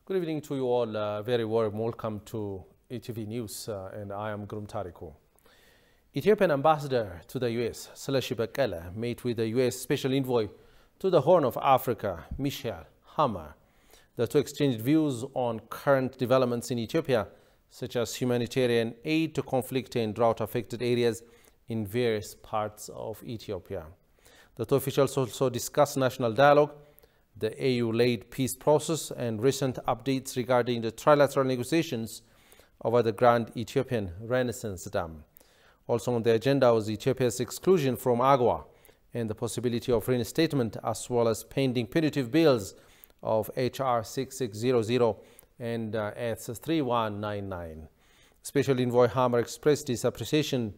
Good evening to you all. Very warm welcome to ETV News, and I am Grum Tariku. Ethiopian ambassador to the U.S., Seleshi Bekele, met with the U.S. Special Envoy to the Horn of Africa, Michael Hammer. The two exchanged views on current developments in Ethiopia, such as humanitarian aid to conflict and drought-affected areas in various parts of Ethiopia. The two officials also discussed national dialogue, the AU-led peace process, and recent updates regarding the trilateral negotiations over the Grand Ethiopian Renaissance Dam. Also on the agenda was Ethiopia's exclusion from AGOA and the possibility of reinstatement, as well as pending punitive bills of HR 6600 and S3199. Special Envoy Hammer expressed his appreciation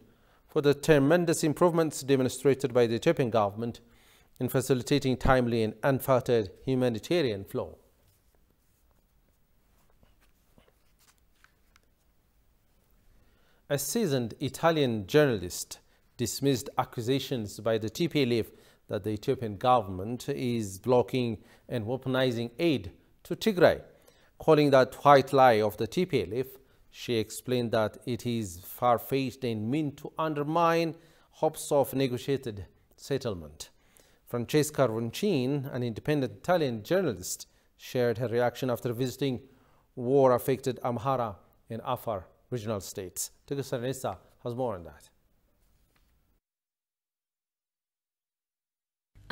for the tremendous improvements demonstrated by the Ethiopian government in facilitating timely and unfettered humanitarian flow. A seasoned Italian journalist dismissed accusations by the TPLF that the Ethiopian government is blocking and weaponizing aid to Tigray. Calling that white lie of the TPLF, she explained that it is far-fetched and meant to undermine hopes of negotiated settlement. Francesca Roncin, an independent Italian journalist, shared her reaction after visiting war-affected Amhara and Afar regional states. Tigis Arnesa has more on that.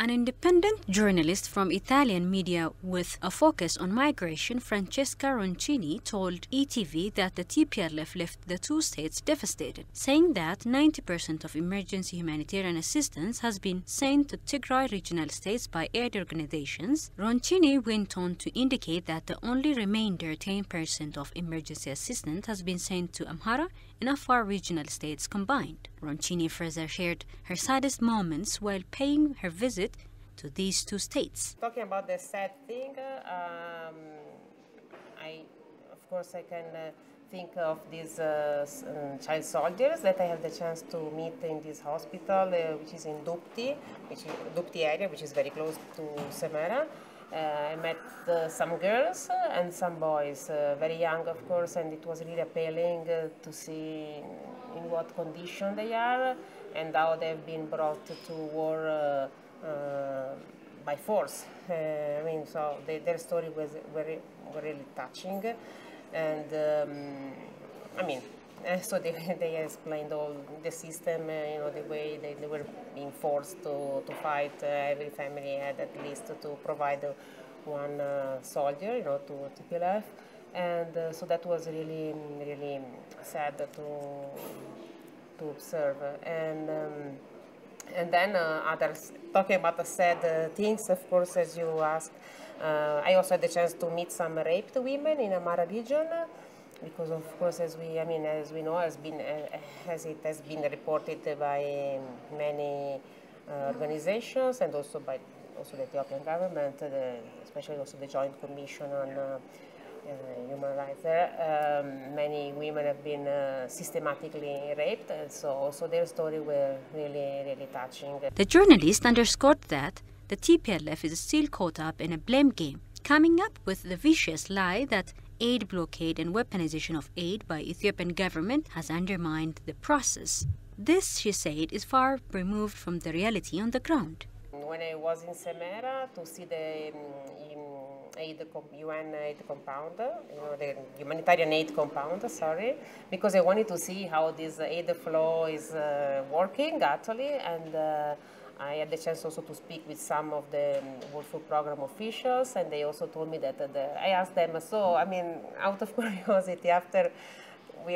An independent journalist from Italian media with a focus on migration, Francesca Roncini, told ETV that the TPLF left the two states devastated, saying that 90% of emergency humanitarian assistance has been sent to Tigray regional states by aid organizations. Roncini went on to indicate that the only remainder 10% of emergency assistance has been sent to Amhara and Afar regional states combined. Roncini further shared her saddest moments while paying her visit to these two states. Talking about the sad thing, I can think of these child soldiers that I have the chance to meet in this hospital, which is in Dupti area, which is very close to Semera. I met some girls and some boys, very young of course, and it was really appealing to see in what condition they are and how they've been brought to war by force. So their story was really touching, and so they explained all the system, the way they were being forced to fight. Every family had at least to provide one soldier, to TPLF, and so that was really, really sad to observe. And then others, talking about the sad things, of course, as you asked, I also had the chance to meet some raped women in Amhara region, because of course, as we know, as it has been reported by many organizations and also by the Ethiopian government, especially also the Joint Commission on Human Rights there, many women have been systematically raped, and so also their story were really, really touching. The journalist underscored that the TPLF is still caught up in a blame game, coming up with the vicious lie that aid blockade and weaponization of aid by Ethiopian government has undermined the process. This, she said, is far removed from the reality on the ground. When I was in Semera to see the UN aid compound, the humanitarian aid compound, sorry, because I wanted to see how this aid flow is working actually, and I had the chance also to speak with some of the World Food Program officials, and they also told me that I asked them, so out of curiosity, after 1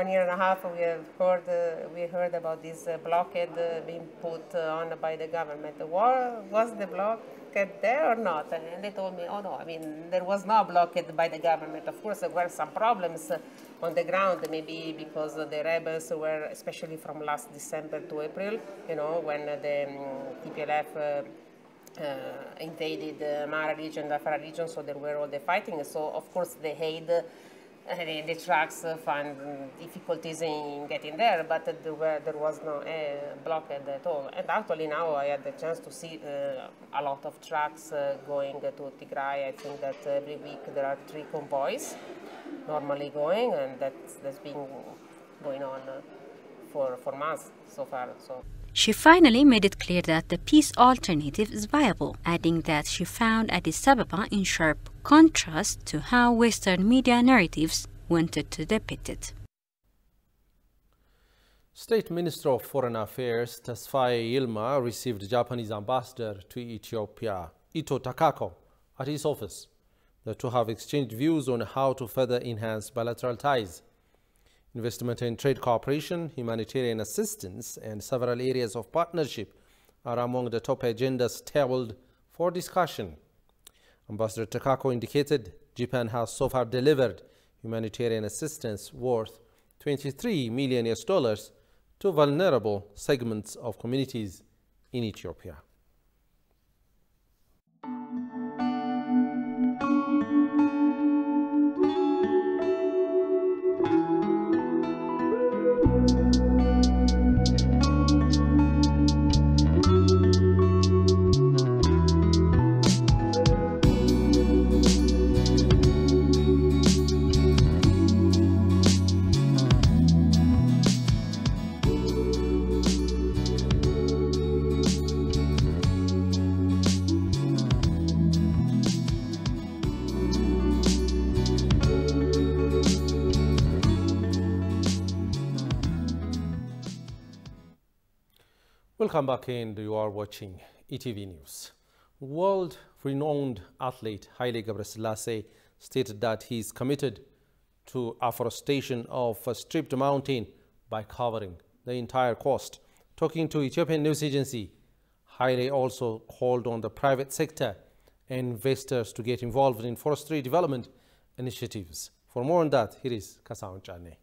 year and a half, we heard about this blockade being put on by the government. Was the blockade there or not? And they told me, oh no, there was no blockade by the government. Of course, there were some problems on the ground, maybe because the rebels were, especially from last December to April, when the TPLF invaded the Amhara region, the Afar region, so there were all the fighting. So, of course, the aid the trucks find difficulties in getting there, but there was no blockade at all. And actually now I had the chance to see a lot of trucks going to Tigray. I think that every week there are 3 convoys normally going, and that's been going on for months so far. So. She finally made it clear that the peace alternative is viable, adding that she found Addis Ababa in sharp contrast to how Western media narratives wanted to depict it. State Minister of Foreign Affairs Tesfaye Yilma received Japanese Ambassador to Ethiopia, Ito Takako, at his office. The two have exchanged views on how to further enhance bilateral ties. Investment and trade cooperation, humanitarian assistance, and several areas of partnership are among the top agendas tabled for discussion. Ambassador Takako indicated Japan has so far delivered humanitarian assistance worth $23 million to vulnerable segments of communities in Ethiopia. Welcome back, and you are watching ETV News. World-renowned athlete Haile Gebrselassie stated that he is committed to afforestation of a stripped mountain by covering the entire coast. Talking to Ethiopian news agency, Haile also called on the private sector and investors to get involved in forestry development initiatives. For more on that, here is Kasaun Chane.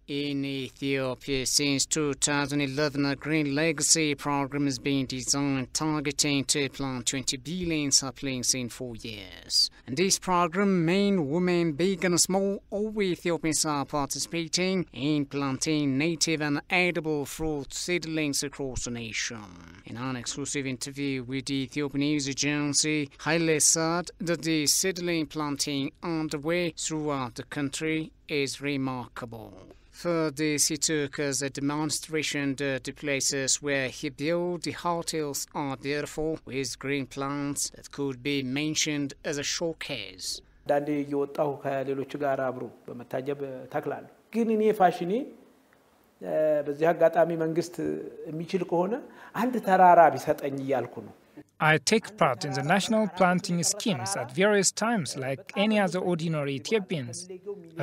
In Ethiopia, since 2011, a Green Legacy program has been designed targeting to plant 20 billion saplings in 4 years. And this program, men, women, big and small, all Ethiopians are participating in planting native and edible fruit seedlings across the nation. In an exclusive interview with the Ethiopian News Agency, Haile said that the seedling planting underway throughout the country is remarkable. For this, he took as a demonstration that the places where he built the hotels are beautiful, with green plants that could be mentioned as a showcase. ዳንዴ እየወጣሁ ከሌሎች ጋር አብሮ በመታጀብ ተክላለሁ ግን እኔ ፋሽኒ በዚህ አጋጣሚ መንግስት የሚችል ከሆነ አንድ ተራራ ቢሰጠኝ እያልኩ ነው I take part in the national planting schemes at various times like any other ordinary Ethiopians.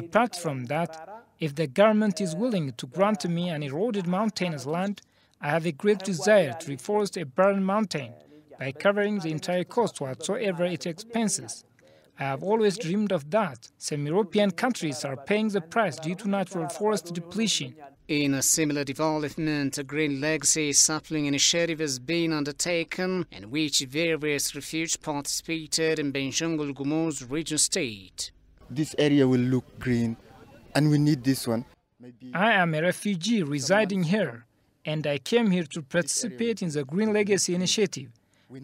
Apart from that, if the government is willing to grant me an eroded mountainous land, I have a great desire to reforest a barren mountain by covering the entire coast whatsoever its expenses. I have always dreamed of that. Some European countries are paying the price due to natural forest depletion. In a similar development, a Green Legacy sapling initiative has been undertaken, in which various refugees participated in Benshangul Gumuz region state. This area will look green, and we need this one. I am a refugee residing here, and I came here to participate in the Green Legacy initiative.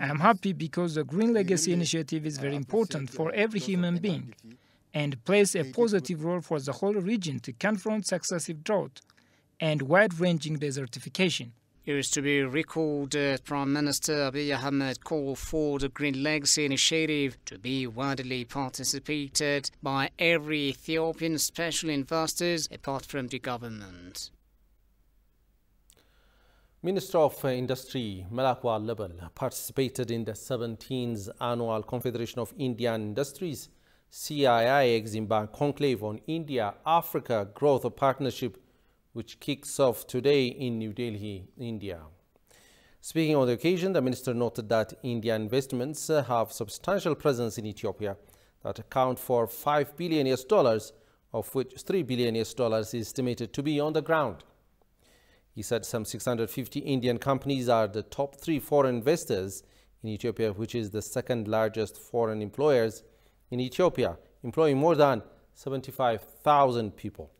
I am happy because the Green Legacy initiative is very important for every human being and plays a positive role for the whole region to confront successive drought and wide-ranging desertification. It is to be recalled that Prime Minister Abiy Ahmed called for the Green Legacy initiative to be widely participated by every Ethiopian, especially investors, apart from the government. Minister of Industry Malakwa Lebel participated in the 17th Annual Confederation of Indian Industries CII Exim Bank Conclave on India-Africa Growth Partnership, which kicks off today in New Delhi, India. Speaking on the occasion, the minister noted that Indian investments have substantial presence in Ethiopia that account for $5 billion, of which $3 billion is estimated to be on the ground. He said some 650 Indian companies are the top 3 foreign investors in Ethiopia, which is the second largest foreign employers in Ethiopia, employing more than 75,000 people.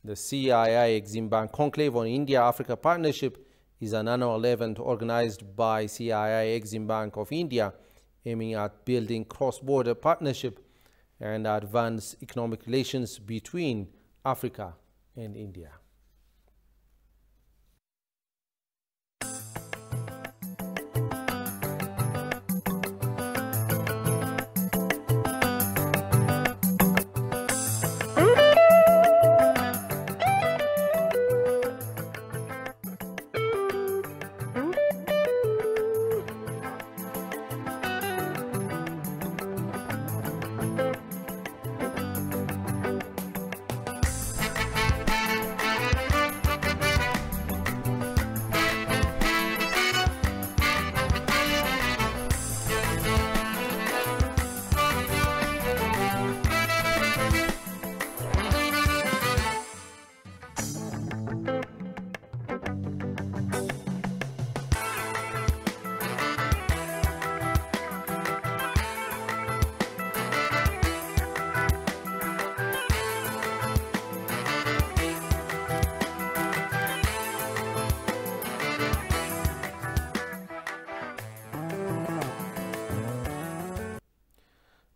The CII Exim Bank Conclave on India-Africa Partnership is an annual event organized by CII Exim Bank of India, aiming at building cross-border partnership and advance economic relations between Africa and India.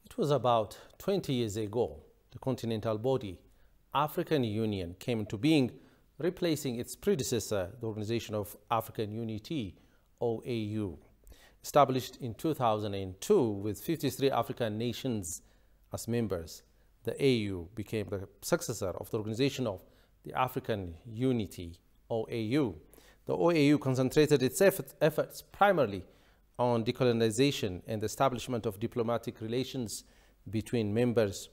It was about 20 years ago, the continental body, African Union, came into being, replacing its predecessor, the Organization of African Unity, OAU. Established in 2002 with 53 African nations as members, the AU became the successor of the Organization of the African Unity, OAU. The OAU concentrated its efforts primarily on decolonization and the establishment of diplomatic relations between members,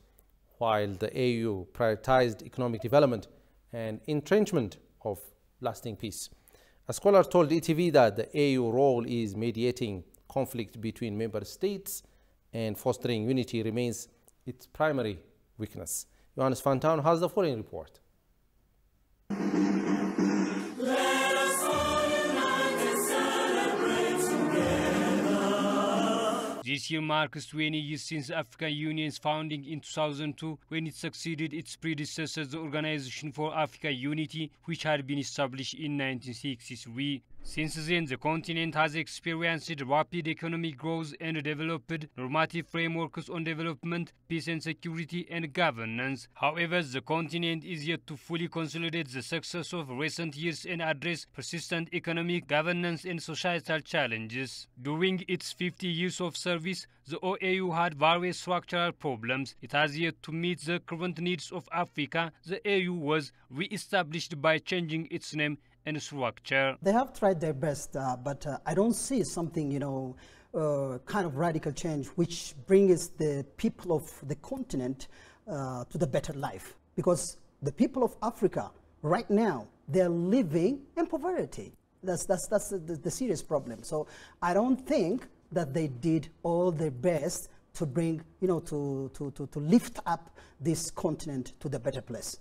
while the AU prioritized economic development and entrenchment of lasting peace. A scholar told ETV that the AU role is mediating conflict between member states and fostering unity remains its primary weakness. Johannes van Town has the following report. This year marks 20 years since the African Union's founding in 2002, when it succeeded its predecessor, the Organization for African Unity, which had been established in 1963. Since then, the continent has experienced rapid economic growth and developed normative frameworks on development, peace and security, and governance. However, the continent is yet to fully consolidate the success of recent years and address persistent economic, governance, and societal challenges. During its 50 years of service, the OAU had various structural problems. It has yet to meet the current needs of Africa. The AU was re-established by changing its name and structure. They have tried their best, but I don't see something, kind of radical change which brings the people of the continent to the better life. Because the people of Africa right now, they're living in poverty. That's the serious problem. So I don't think that they did all their best to bring, to lift up this continent to the better place.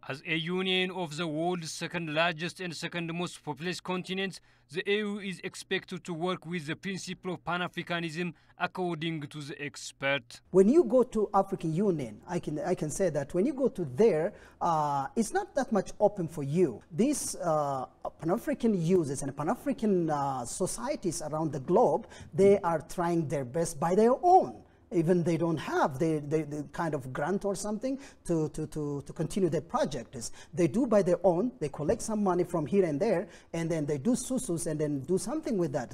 As a union of the world's second largest and second most populous continents, the AU is expected to work with the principle of Pan-Africanism, according to the expert. When you go to African Union, I can say that when you go to there, it's not that much open for you. These Pan-African users and Pan-African societies around the globe, they are trying their best by their own. Even they don't have the kind of grant or something to continue their projects. They do by their own. They collect some money from here and there, and then they do susus and then do something with that,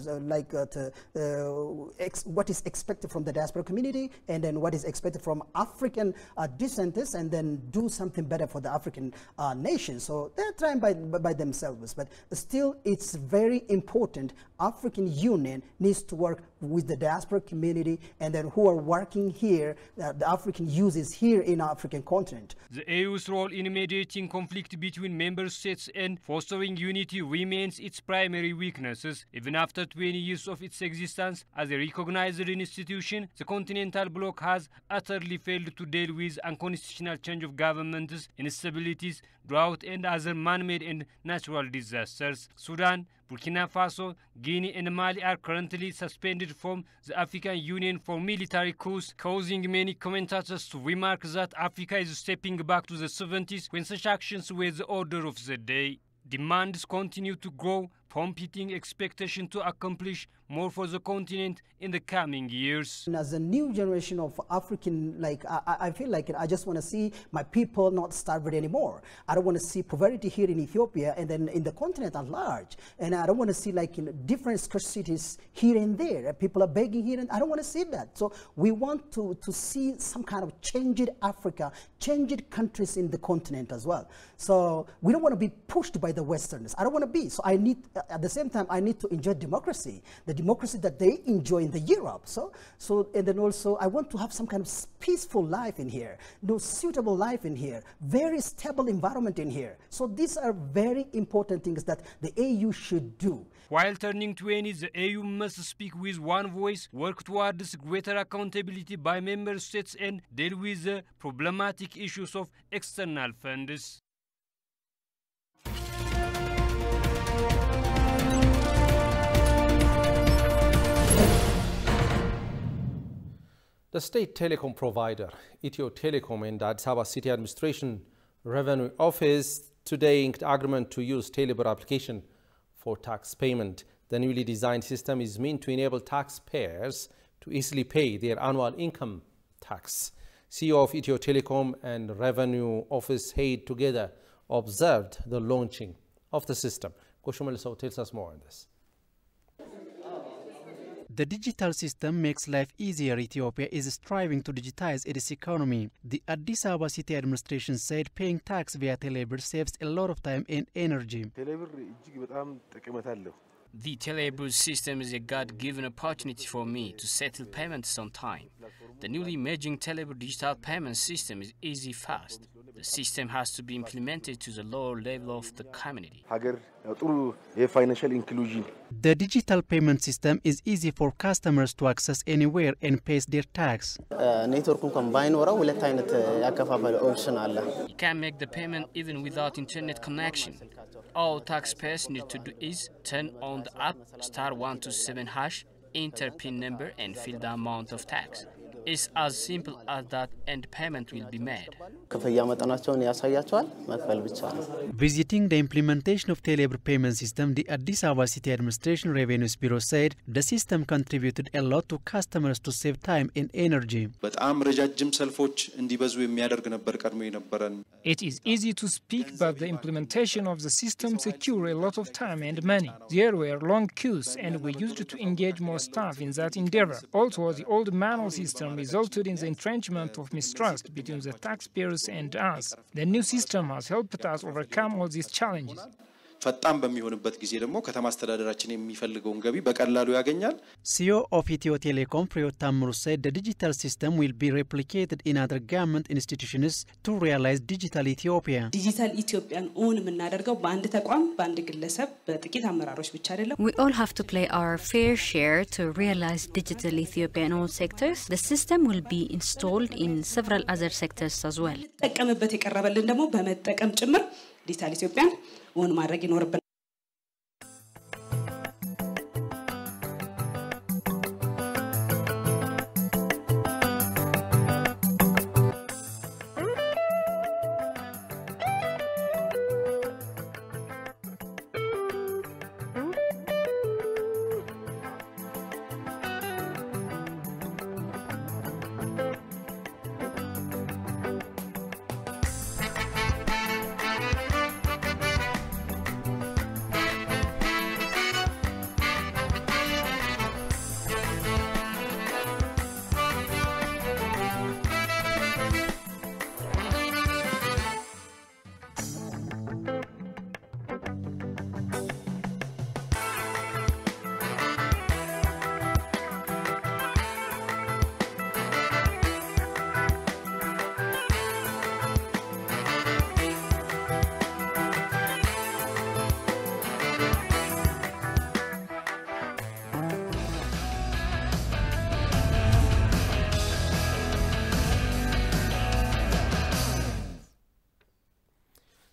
what is expected from the diaspora community, and then what is expected from African descendants, and then do something better for the African nation. So they're trying by themselves, but still it's very important. African Union needs to work with the diaspora community, and then who are working here, the African users here in the African continent. The AU's role in mediating conflict between member states and fostering unity remains its primary weaknesses. Even after 20 years of its existence as a recognized institution, the continental bloc has utterly failed to deal with unconstitutional change of governments, instabilities, drought, and other man-made and natural disasters. Sudan, Burkina Faso, Guinea and Mali are currently suspended from the African Union for military coups, causing many commentators to remark that Africa is stepping back to the 70s when such actions were the order of the day. Demands continue to grow, prompting expectation to accomplish more for the continent in the coming years. And as a new generation of African, I feel like I just want to see my people not starving anymore. I don't want to see poverty here in Ethiopia and then in the continent at large. And I don't want to see different scarcities here and there. People are begging here, and I don't want to see that. So we want to see some kind of changed Africa, changed countries in the continent as well. So we don't want to be pushed by the Westerners. I don't want to be. So I need, at the same time, I need to enjoy democracy, the democracy that they enjoy in the Europe. And then also I want to have some kind of peaceful life in here, suitable life in here, very stable environment in here. So these are very important things that the AU should do. While turning 20, the AU must speak with one voice, work towards greater accountability by member states, and deal with the problematic issues of external funds. The state telecom provider, Ethio Telecom, and Addis Ababa City Administration Revenue Office today inked agreement to use Telebirr application for tax payment. The newly designed system is meant to enable taxpayers to easily pay their annual income tax. CEO of Ethio Telecom and Revenue Office head together observed the launching of the system. Koshumal tells us more on this. The digital system makes life easier. Ethiopia is striving to digitize its economy. The Addis Ababa City Administration said paying tax via Telebirr saves a lot of time and energy. The Telebirr system is a God-given opportunity for me to settle payments on time. The newly emerging Telebirr digital payment system is easy, fast. The system has to be implemented to the lower level of the community. The digital payment system is easy for customers to access anywhere and pay their tax. You can make the payment even without internet connection. All taxpayers need to do is turn on the app, *127#, enter PIN number and fill the amount of tax. It's as simple as that, and payment will be made. Visiting the implementation of Telebirr payment system, the Addis Ababa City Administration Revenues Bureau said the system contributed a lot to customers to save time and energy. It is easy to speak, but the implementation of the system secured a lot of time and money. There were long queues, and we used to engage more staff in that endeavor. Also, the old manual system resulted in the entrenchment of mistrust between the taxpayers and us. The new system has helped us overcome all these challenges. CEO of Ethio Telecom, Freyot Tammru, said the digital system will be replicated in other government institutions to realize digital Ethiopia. We all have to play our fair share to realize digital Ethiopia in all sectors. The system will be installed in several other sectors as well.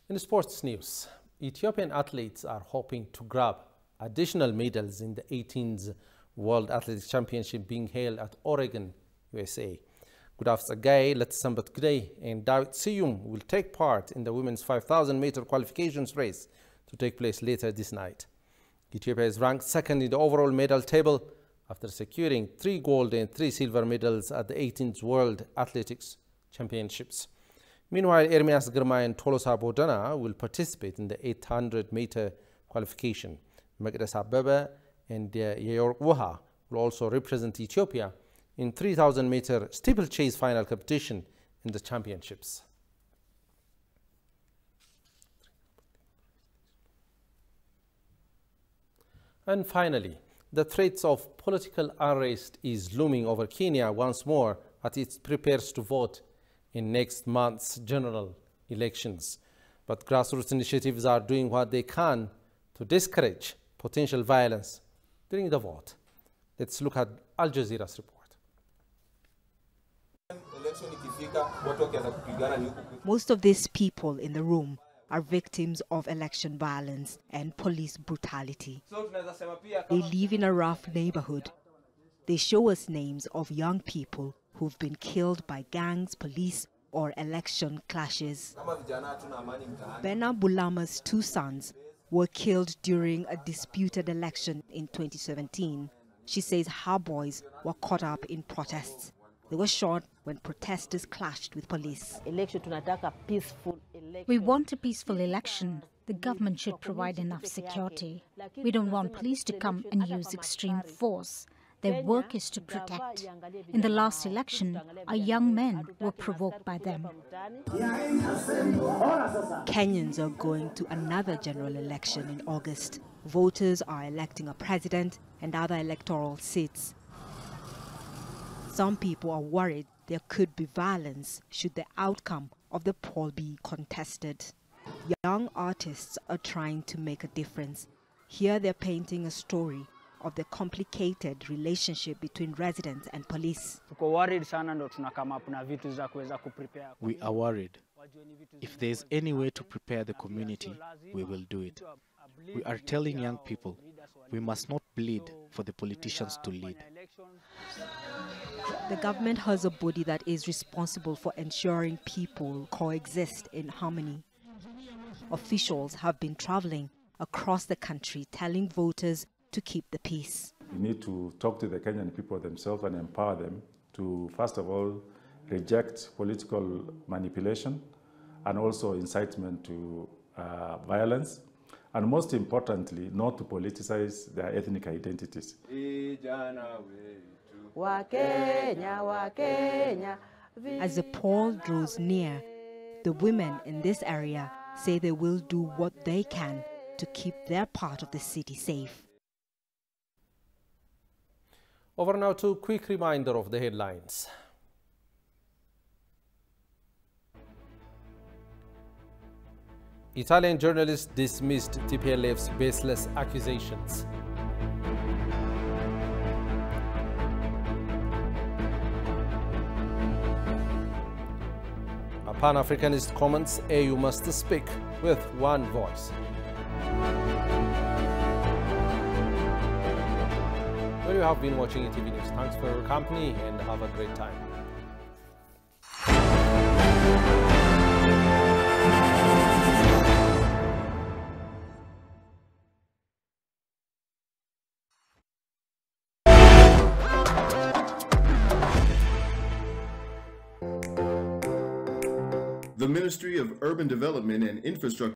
In sports news, Ethiopian athletes are hoping to grab additional medals in the 18th World Athletics Championship being held at Oregon, USA. Gudaf Tsagay, Letsambat Gday, and David Siyum will take part in the women's 5,000-meter qualifications race to take place later this night. Ethiopia is ranked second in the overall medal table after securing 3 gold and 3 silver medals at the 18th World Athletics Championships. Meanwhile, Ermias Girma and Tolosa Bodana will participate in the 800-meter qualification. Magdas Abebe and Yeyor Wuha will also represent Ethiopia in 3,000-meter steeplechase final competition in the championships. And finally, the threats of political unrest is looming over Kenya once more as it prepares to vote in next month's general elections. But grassroots initiatives are doing what they can to discourage potential violence during the vote. Let's look at Al Jazeera's report. Most of these people in the room are victims of election violence and police brutality. They live in a rough neighborhood. They show us names of young people who've been killed by gangs, police, or election clashes. Bena Bulama's 2 sons were killed during a disputed election in 2017. She says her boys were caught up in protests. They were shot when protesters clashed with police. We want a peaceful election. The government should provide enough security. We don't want police to come and use extreme force. Their work is to protect. In the last election, our young men were provoked by them. Kenyans are going to another general election in August. Voters are electing a president and other electoral seats. Some people are worried there could be violence should the outcome of the poll be contested. Young artists are trying to make a difference. Here they're painting a story of the complicated relationship between residents and police. We are worried. If there is any way to prepare the community, we will do it. We are telling young people we must not bleed for the politicians to lead. The government has a body that is responsible for ensuring people coexist in harmony. Officials have been traveling across the country telling voters to keep the peace. We need to talk to the Kenyan people themselves and empower them to, first of all, reject political manipulation and also incitement to violence, and most importantly, not to politicize their ethnic identities. As the poll draws near, the women in this area say they will do what they can to keep their part of the city safe. Over now to a quick reminder of the headlines. Italian journalists dismissed TPLF's baseless accusations. A Pan-Africanist comments, AU must speak with one voice. Well, you have been watching ETV News. Thanks for your company and have a great time. The Ministry of Urban Development and Infrastructure